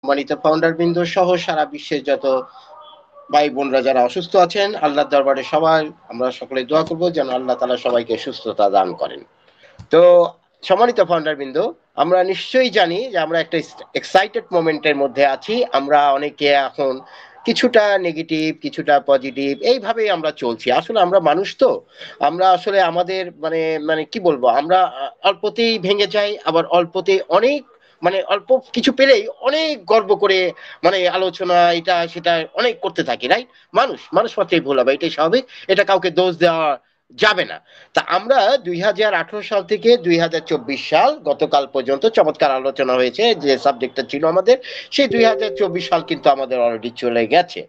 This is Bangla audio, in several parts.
সম্মানিত ফাউন্ডার বৃন্দ সহ সারা বিশ্বের যত ভাই বোনরা যারা অসুস্থ আছেন, আল্লাহর দরবারে সবাই আমরা সকলে দোয়া করব যেন আল্লাহ তাআলা সবাইকে সুস্থতা দান করেন। তো সম্মানিত ফাউন্ডার বৃন্দ, আমরা নিশ্চয়ই জানি যে আমরা একটা এক্সাইটেড মোমেন্টের মধ্যে আছি। আমরা অনেকে এখন কিছুটা নেগেটিভ, কিছুটা পজিটিভ, এইভাবেই আমরা চলছি। আসলে আমরা মানুষ তো, আমরা আসলে আমাদের মানে মানে কি বলবো, আমরা অল্পতেই ভেঙে যাই, আবার অল্পতেই অনেক অল্প কিছু পেলেই অনেক গর্ব করে আলোচনা এটা সেটা অনেক করতে থাকি, রাইট? মানুষ মাত্রই ভুল হবে, এটাই স্বাভাবিক। এটা কাউকে দোষ দেওয়া যাবে না। তা আমরা 2018 সাল থেকে 2024 সাল গতকাল পর্যন্ত চমৎকার আলোচনা হয়েছে। যে সাবজেক্টটা ছিল আমাদের, সেই 2024 সাল কিন্তু আমাদের অলরেডি চলে গেছে।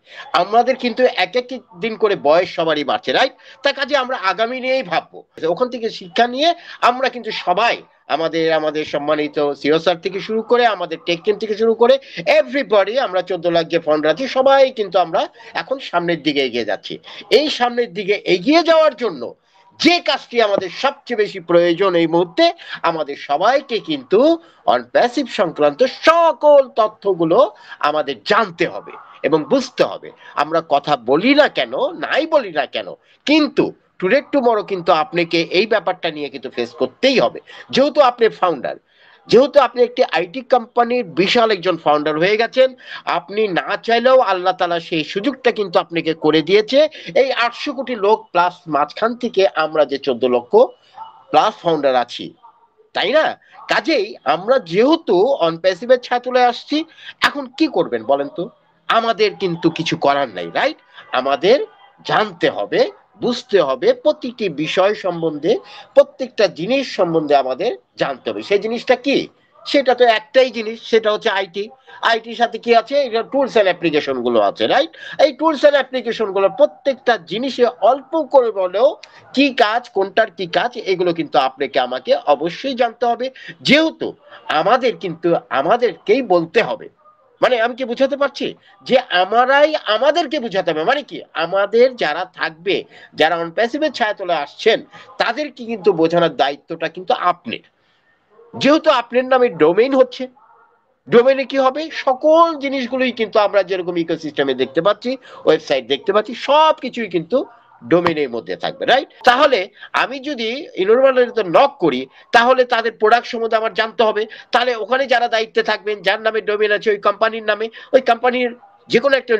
আমাদের কিন্তু এক এক দিন করে বয়স সবারই বাড়ছে, রাইট? তার কাজে আমরা আগামী নিয়েই ভাববো, ওখান থেকে শিক্ষা নিয়ে আমরা কিন্তু সবাই আমাদের আমাদের সম্মানিত সিও স্যার থেকে শুরু করে আমাদের টেক টিম থেকে শুরু করে এভরিবডি, আমরা 14 লাখ যে ফান্ড আছি সবাই কিন্তু আমরা এখন সামনের দিকে এগিয়ে যাচ্ছি। এই সামনের দিকে এগিয়ে যাওয়ার জন্য যে কাজটি আমাদের সবচেয়ে বেশি প্রয়োজন এই মুহূর্তে, আমাদের সবাইকে কিন্তু অন প্যাসিভ সংক্রান্ত সকল তথ্যগুলো আমাদের জানতে হবে এবং বুঝতে হবে। আমরা কথা বলি না কেন, নাই বলি না কেন, কিন্তু টুডে টুমরো কিন্তু আপনাকে এই ব্যাপারটা নিয়ে কিন্তু ফেস করতেই হবে। যেহেতু আপনি ফাউন্ডার, যেহেতু আপনি একটি আইটি কোম্পানির বিশাল একজন ফাউন্ডার হয়ে গেছেন, আপনি না চাইলেও আল্লাহ তাআলা সেই সুযোগটা কিন্তু আপনাকে করে দিয়েছে। এই 800 কোটি লোক প্লাস মাঝখান থেকে আমরা যে 14 লক্ষ প্লাস ফাউন্ডার আছি, তাই না? কাজেই আমরা যেহেতু অন প্যাসিভের ছায়া তুলে আসছি, এখন কি করবেন বলেন তো? আমাদের কিন্তু কিছু করার নাই, রাইট? আমাদের জানতে হবে, বুঝতে হবে, প্রতিটি বিষয় সম্বন্ধে, প্রত্যেকটা জিনিস সম্বন্ধে আমাদের জানতে হবে। সেই জিনিসটা কি? সেটা তো একটাই জিনিস, সেটা হচ্ছে আইটি। আইটির সাথে কি আছে? এটা টুলস এন্ড অ্যাপ্লিকেশন গুলো আছে, রাইট? এই টুলস এন্ড অ্যাপ্লিকেশন গুলো প্রত্যেকটা জিনিসে অল্প করে বলেও কি কাজ, কোনটার কি কাজ, এগুলো কিন্তু আপনাকে আমাকে অবশ্যই জানতে হবে। যেহেতু আমাদের কিন্তু আমাদেরকেই বলতে হবে, আমি কি বুঝাতে পারছি? যে আমরাই আমাদেরকে বুঝাতে হবে, মানে কি, আমাদের যারা থাকবে, যারা অন প্যাসিভের ছায়া চলে আসছেন, তাদেরকে কিন্তু বোঝানোর দায়িত্বটা কিন্তু আপনার। যেহেতু আপনার নামে ডোমেইন হচ্ছে, ডোমেইনে কি হবে? সকল জিনিসগুলোই কিন্তু আমরা যেরকম ইকোসিস্টেমে দেখতে পাচ্ছি, ওয়েবসাইট দেখতে পাচ্ছি, সবকিছুই কিন্তু ডোমেইনের মধ্যে থাকবে, রাইট? তাহলে আমি যদি ইনরমালিতে নক করি, তাহলে তাদের প্রোডাক্ট সম্বন্ধে আমার জানতে হবে। তাহলে ওখানে যারা দায়িত্বে থাকবেন, যার নামে ডোমেইন আছে ওই কোম্পানির নামে, ওই কোম্পানির যে কোনো একটা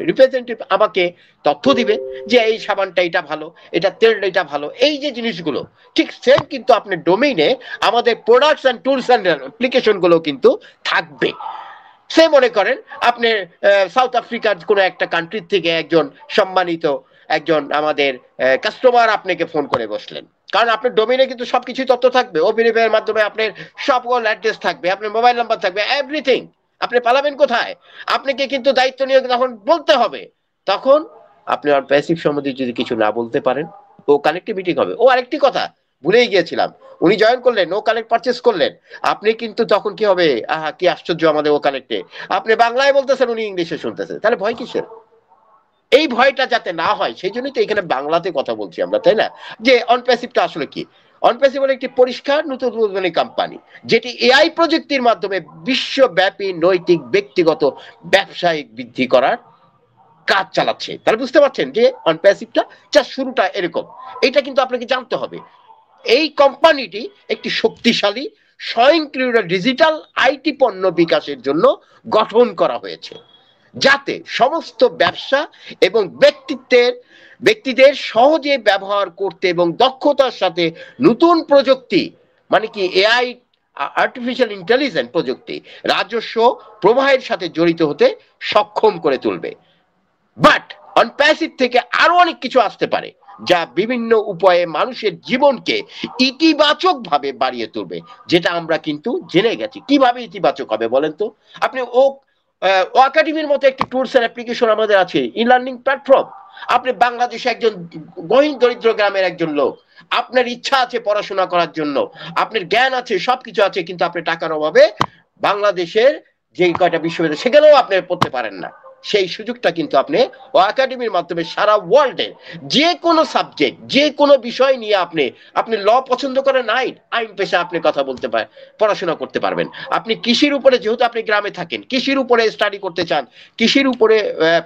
রিপ্রেজেন্টেটিভ আমাকে তথ্য দিবে যে এই সাবানটা এটা ভালো, এটা তেলটা এটা ভালো, এই যে জিনিসগুলো। ঠিক সেম কিন্তু আপনার ডোমেইনে আমাদের products and tools and application গুলো কিন্তু থাকবে। সে মনে করেন আপনি সাউথ আফ্রিকার কোনো একটা কান্ট্রি থেকে একজন সম্মানিত একজন আমাদের কাস্টমার আপনাকে ফোন করে বসলেন, কারণ আপনার ডোমেইনে কিন্তু সবকিছু তথ্য থাকবে। ওবিনিফের মাধ্যমে আপনার সকল অ্যাড্রেস থাকবে, আপনার মোবাইল নাম্বার থাকবে, এভরিথিং। আপনি পালাবেন কোথায়? আপনাকে কিন্তু দায়িত্ব নিয়ে তখন বলতে হবে। তখন আপনি আর প্যাসিভ সম্বন্ধে যদি কিছু না বলতে পারেন, ও কানেক্টিভিটি হবে। ও আরেকটি কথা ভুলেই গিয়েছিলাম, উনি জয়েন করলেন, ও কানেক্ট পারচেস করলেন, আপনি কিন্তু তখন কি হবে? আহা, কি আশ্চর্য আমাদের ও কানেক্টে, আপনি বাংলায় বলতেছেন, উনি ইংলিশে শুনতেছে, তাহলে ভয় কিসের? এই ভয়টা যাতে না হয় সেই জন্যই তো এখানে বাংলাতে কথা বলছি আমরা, তাই না? যে অনপ্যাসিভটা আসলে কি? অনপ্যাসিভ হলো একটি পরিষ্কার নতুন উদ্ভাবনী কোম্পানি, যেটি এআই প্রযুক্তির মাধ্যমে বিশ্বব্যাপী নৈতিক ব্যক্তিগত ব্যবসায়িক বৃদ্ধি করার কাজ চালাচ্ছে। তাহলে বুঝতে পারছেন যে অনপ্যাসিভটা যা শুরুটা এরকম। এটা কিন্তু আপনাকে জানতে হবে। এই কোম্পানিটি একটি শক্তিশালী স্বয়ংক্রিয় ডিজিটাল আইটি পণ্য বিকাশের জন্য গঠন করা হয়েছে, যাতে সমস্ত ব্যবসা এবং ব্যক্তিদের সহজে ব্যবহার করতে এবং দক্ষতার সাথে নতুন প্রযুক্তি, মানে কি এআই, আর্টিফিশিয়াল ইন্টেলিজেন্স প্রযুক্তি রাজস্ব প্রবাহের সাথে জড়িত হতে সক্ষম করে তুলবে। বাট অন প্যাসিভ থেকে আরো অনেক কিছু আসতে পারে, যা বিভিন্ন উপায়ে মানুষের জীবনকে ইতিবাচক ভাবে বাড়িয়ে তুলবে, যেটা আমরা কিন্তু জেনে গেছি। কিভাবে ইতিবাচক হবে বলেন তো? আপনি ও একাডেমির মতো একটি টুলস এন্ড অ্যাপ্লিকেশন আমাদের আছে, ই লার্নিং প্ল্যাটফর্ম। আপনি বাংলাদেশে একজন গহীন দরিদ্র গ্রামের একজন লোক, আপনার ইচ্ছা আছে পড়াশোনা করার জন্য, আপনার জ্ঞান আছে, সবকিছু আছে, কিন্তু আপনি টাকার অভাবে বাংলাদেশের যে কয়টা বিশ্ববিদ্যালয় সেখানেও আপনি পড়তে পারেন না। সেই সুযোগটা কিন্তু আপনি ও একাডেমির মাধ্যমে সারা ওয়ার্ল্ডের যে কোনো সাবজেক্ট, যে কোনো বিষয় নিয়ে আপনি ল পছন্দ করেন, আইন পেশা আপনি কথা বলতে পারেন, পড়াশোনা করতে পারবেন। আপনি কৃষির উপরে, যেহেতু আপনি গ্রামে থাকেন, কৃষির উপরে স্টাডি করতে চান, কৃষির উপরে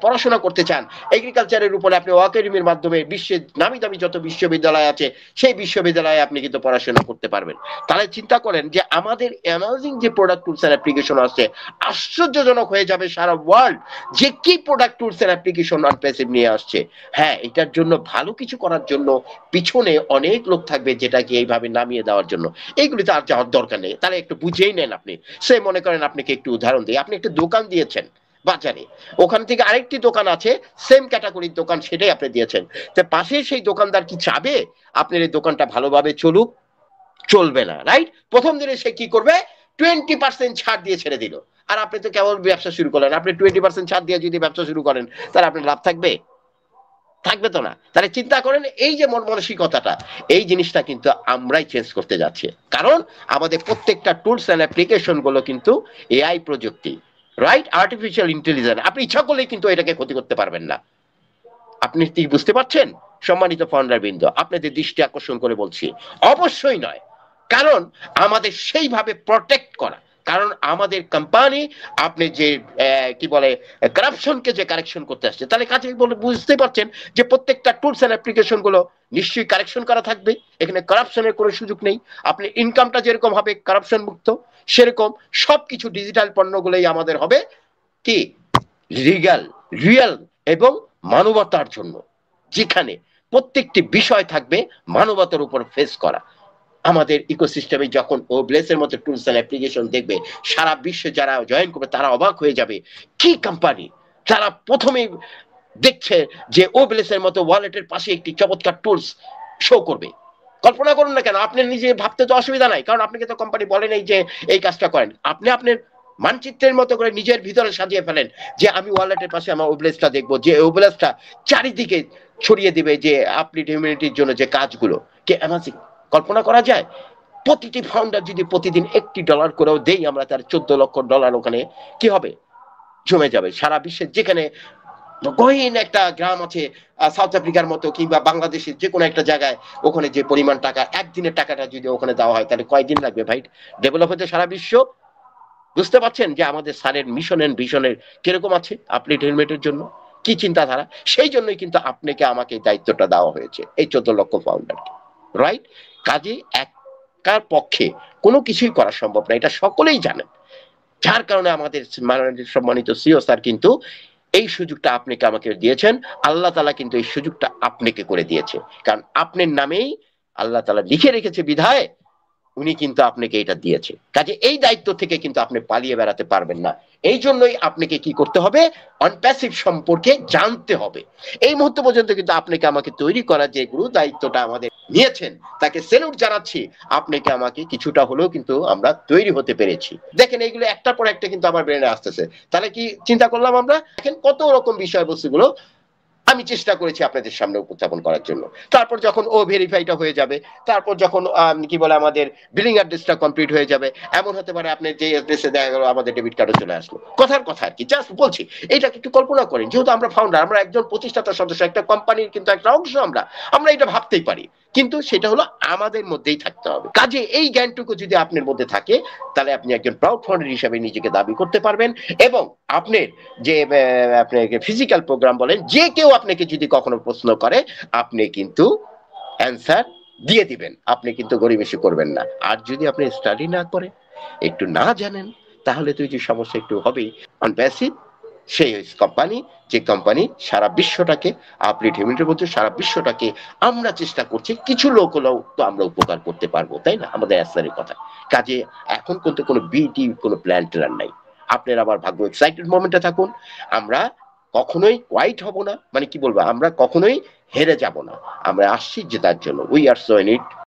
পড়াশোনা করতে চান, এগ্রিকালচারের উপরে আপনি ও একাডেমির মাধ্যমে বিশ্বের নামি দামি যত বিশ্ববিদ্যালয় আছে সেই বিশ্ববিদ্যালয়ে আপনি কিন্তু পড়াশোনা করতে পারবেন। তাহলে চিন্তা করেন যে আমাদের অ্যামাজিং যে প্রোডাক্ট টুলস এন্ড অ্যাপ্লিকেশন আছে, আশ্চর্যজনক হয়ে যাবে সারা ওয়ার্ল্ড যে কি প্রোডাক্ট টুলস এন্ড অ্যাপ্লিকেশন অনপ্যাসিভ নিয়ে আসছে। হ্যাঁ, এটার জন্য ভালো কিছু করার জন্য পিছনে অনেক লোক থাকবে যেটাকে এইভাবে নামিয়ে দেওয়ার জন্য। এইগুলি তো আর যাওয়ার দরকার নেই, তাহলে একটু বুঝেই নেন। আপনি সে মনে করেন, আপনাকে একটু উদাহরণ দিই, আপনি একটা দোকান দিয়েছেন বাজারে, ওখান থেকে আরেকটি দোকান আছে সেম ক্যাটাগরির দোকান, সেটাই আপনি দিয়েছেন, তো পাশে সেই দোকানদার কি চাবে আপনার এই দোকানটা ভালোভাবে চলুক? চলবে না, রাইট? প্রথম দিনে সে কি করবে? 20% ছাড় দিয়ে ছেড়ে দিল। আর আপনি তো কেবল ব্যবসা শুরু করলেন, আপনি 20% ছাড় দিয়ে যদি ব্যবসা শুরু করেন, তাহলে আপনার লাভ থাকবে? থাকবে তো না। তাহলে চিন্তা করেন, এই যে মন মানসিকতাটা, এই জিনিসটা কিন্তু আমরাই চেঞ্জ করতে যাচ্ছি। কারণ আমাদের প্রত্যেকটা টুলস এন্ড অ্যাপ্লিকেশন গুলো কিন্তু এআই প্রযুক্তি, রাইট? Artificial intelligence. আপনি ইচ্ছা করলেই কিন্তু এটাকে ক্ষতি করতে পারবেন না। আপনি কি বুঝতে পারছেন? সম্মানিত ফাউন্ডার বৃন্দ, আপনাদের দৃষ্টি আকর্ষণ করে বলছি, অবশ্যই নয়। কারণ আমাদের সেইভাবে প্রটেক্ট করা, কারণ আমাদের কোম্পানি আপনি যে কি বলে কারাপশনকে যে কারেকশন করতে আসছে, তাহলে কাজে বলে বুঝতে পারছেন যে প্রত্যেকটা টুলস এন্ড অ্যাপ্লিকেশন গুলো নিশ্চয়ই কারেকশন করা থাকবে, এখানে কারাপশনের কোনো সুযোগ নেই। আপনি ইনকামটা যেরকম হবে কারাপশন মুক্ত, সেরকম সবকিছু ডিজিটাল পণ্যগুলোই আমাদের হবে কি লিগ্যাল, রিয়েল এবং মানবতার জন্য, যেখানে প্রত্যেকটি বিষয় থাকবে মানবতার উপর ফেস করা। আমাদের ইকোসিস্টেমে যখন ও ব্লেসের মতো টুলস এন্ড অ্যাপ্লিকেশন দেখবে, সারা বিশ্বে যারা জয়েন করবে তারা অবাক হয়ে যাবে। কি কোম্পানি তারা প্রথমে দেখছে যে ও ব্লেসের মতো ওয়ালেটের পাশে একটি চমৎকার টুলস শো করবে। কল্পনা করুন না কেন, আপনি নিজে ভাবতে তো অসুবিধা নাই, কারণ আপনাকে তো কোম্পানি বলে নেই যে এই কাজটা করেন। আপনি আপনার মানচিত্রের মতো করে নিজের ভিতরে সাজিয়ে ফেলেন যে আমি ওয়ালেটের পাশে আমার ওব্লেসটা দেখবো, যে ওব্লেসটা চারিদিকে ছড়িয়ে দিবে যে আপনি হিউম্যানিটির জন্য যে কাজগুলো। কে অ্যামাজিং কল্পনা করা যায়? প্রতিটি ফাউন্ডার যদি প্রতিদিন $1 করেও দেই আমরা, তার $14 লক্ষ ওখানে কি হবে? জমে যাবে। সারা বিশ্বের যেখানে গহীন একটা গ্রাম আছে, সাউথ আফ্রিকার মতো কিংবা বাংলাদেশের যে কোনো একটা জায়গায়, ওখানে যে পরিমাণ টাকা, একদিনের টাকাটা যদি ওখানে দেওয়া হয়, তাহলে কয়দিন লাগবে ভাই ডেভেলপ হতে সারা বিশ্ব? বুঝতে পারছেন যে আমাদের স্যারের মিশন এন্ড ভিশনের কিরকম আছে আপনি হেলমেটের জন্য, কি চিন্তাধারা? সেই জন্যই কিন্তু আপনাকে আমাকে দায়িত্বটা দেওয়া হয়েছে, এই 14 লক্ষ ফাউন্ডারকে, রাইট? কাজে একার পক্ষে কোনো কিছুই করা সম্ভব না, এটা সকলেই জানেন। যার কারণে আমাদের সম্মানিত সিও স্যার কিন্তু এই সুযোগটা আপনাকে আমাকে দিয়েছেন। আল্লাহ তাআলা কিন্তু এই সুযোগটা আপনাকে করে দিয়েছে, কারণ আপনার নামেই আল্লাহ তাআলা লিখে রেখেছে বিধায় উনি কিন্তু আপনাকে এটা দিয়েছে। কাজে এই দায়িত্ব থেকে কিন্তু আপনি পালিয়ে বেড়াতে পারবেন না। এই জন্যই আপনাকে কি করতে হবে? অনপ্যাসিভ সম্পর্কে জানতে হবে। এই মুহূর্ত পর্যন্ত কিন্তু আপনাকে আমাকে তৈরি করা যে গুরু দায়িত্বটা আমাদের নিয়েছেন, তাকে সেলুট জানাচ্ছি। আপনাকে আমাকে কিছুটা হলেও কিন্তু আমরা তৈরি হতে পেরেছি। দেখেন এইগুলো একটার পর একটা কিন্তু আমার ব্রেনে আসতেছে। তাহলে কি চিন্তা করলাম আমরা? দেখেন কত রকম বিষয়বস্তুগুলো আমি চেষ্টা করেছি আপনাদের সামনে উপস্থাপন করার জন্য। তারপর যখন ও ভেরিফাইটা হয়ে যাবে, তারপর যখন কি বলে আমাদের বিলিং অ্যাড্রেসটা কমপ্লিট হয়ে যাবে, এমন হতে পারে আপনি যে অ্যাড্রেসে দেখা গেল আমাদের ডেবিট কার্ডও চলে আসলো। কথার কথা আর কি, জাস্ট বলছি। এইটাকে একটু কল্পনা করেন, যেহেতু আমরা ফাউন্ডার, আমরা একজন প্রতিষ্ঠাতা সদস্য, একটা কোম্পানির কিন্তু একটা অংশ, আমরা এটা ভাবতেই পারি, কিন্তু সেটা হলো আমাদের মধ্যেই থাকতে হবে। কাজে এই জ্ঞানটুকু যদি আপনার মধ্যে থাকে, তাহলে আপনি একজন প্রাউড ফাউন্ডার হিসেবে নিজেকে দাবি করতে পারবেন। এবং আপনার যে আপনাকে ফিজিক্যাল প্রোগ্রাম বলেন, যে কেউ আপনাকে যদি কখনো প্রশ্ন করে, আপনি কিন্তু অ্যান্সার দিয়ে দিবেন, আপনি কিন্তু গরিবেশি করবেন না। আর যদি আপনি স্টাডি না করে, একটু না জানেন, তাহলে তো এই যে সমস্যা একটু হবেই। অনপ্যাসিভ সেই কোম্পানি, যে কোম্পানি সারা বিশ্বটাকে, আপনি হিউম্যানিটির মধ্যে সারা বিশ্বটাকে আমরা চেষ্টা করছি, কিছু লোক হলেও তো আমরা উপকার করতে পারবো, তাই না? আমাদের অ্যাসারের কথা। কাজে এখন কিন্তু কোনো বিটি কোনো প্ল্যান ট্যান নাই। আপনার আবার ভাগ্য এক্সাইটেড মোমেন্টে থাকুন। আমরা কখনোই কোয়াইট হব না, মানে কি বলবো, আমরা কখনোই হেরে যাব না। আমরা আসছি জেতার জন্য। We are so in it.